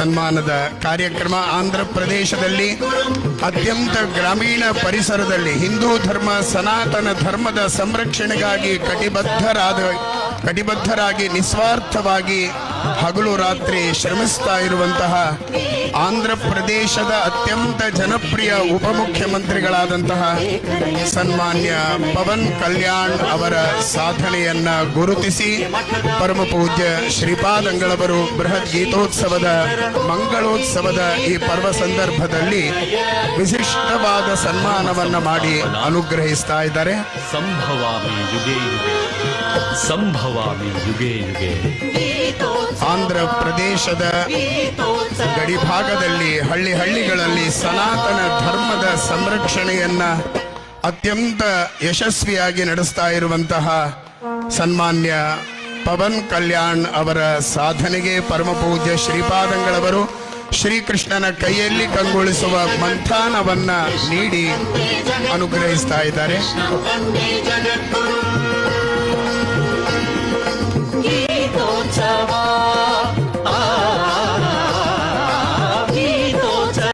ಸನ್ಮಾನದ ಕಾರ್ಯಕ್ರಮ ಆಂಧ್ರ ಪ್ರದೇಶದಲ್ಲಿ ಅತ್ಯಂತ ಗ್ರಾಮೀಣ ಪರಿಸರದಲ್ಲಿ ಹಿಂದೂ ಧರ್ಮ ಸನಾತನ ಧರ್ಮದ ಸಂರಕ್ಷಣೆಗಾಗಿ ಕಟಿಬದ್ಧರಾಗಿ ನಿಸ್ವಾರ್ಥವಾಗಿ ಹಗಲು ರಾತ್ರಿ ಶ್ರಮಿಸ್ತಾ ಇರುವಂತಹ ಆಂಧ್ರ ಪ್ರದೇಶದ ಅತ್ಯಂತ ಜನಪ್ರಿಯ ಉಪಮುಖ್ಯಮಂತ್ರಿಗಳಾದಂತಹ ಸನ್ಮಾನ್ಯ ಪವನ್ ಕಲ್ಯಾಣ್ ಅವರ ಸಾಧನೆಯನ್ನ ಗುರುತಿಸಿ ಪರಮ ಪೂಜ್ಯ ಶ್ರೀಪಾದಂಗಳವರು ಬೃಹತ್ ಗೀತೋತ್ಸವದ ಮಂಗಳೋತ್ಸವದ ಈ ಪರ್ವ ಸಂದರ್ಭದಲ್ಲಿ ವಿಶಿಷ್ಟವಾದ ಸನ್ಮಾನವನ್ನ ಮಾಡಿ ಅನುಗ್ರಹಿಸ್ತಾ ಇದ್ದಾರೆ. ಸಂಭವಾಮಿ ಯುಗೇ ಯುಗೇ ಸಂಭವಾಮಿ ಯುಗೇ ಯುಗೇ. ಆಂಧ್ರ ಪ್ರದೇಶದ ಗಡಿಭಾಗದಲ್ಲಿ ಹಳ್ಳಿಗಳಲ್ಲಿ ಸನಾತನ ಧರ್ಮದ ಸಂರಕ್ಷಣೆಯನ್ನ ಅತ್ಯಂತ ಯಶಸ್ವಿಯಾಗಿ ನಡೆಸ್ತಾ ಇರುವಂತಹ ಸನ್ಮಾನ್ಯ ಪವನ್ ಕಲ್ಯಾಣ್ ಅವರ ಸಾಧನೆಗೆ ಪರಮ ಪೂಜ್ಯ ಶ್ರೀಪಾದಂಗಳವರು ಶ್ರೀಕೃಷ್ಣನ ಕೈಯಲ್ಲಿ ಕಂಗೊಳಿಸುವ ಮಂಥಾನವನ್ನ ನೀಡಿ ಅನುಗ್ರಹಿಸ್ತಾ ಇದ್ದಾರೆ.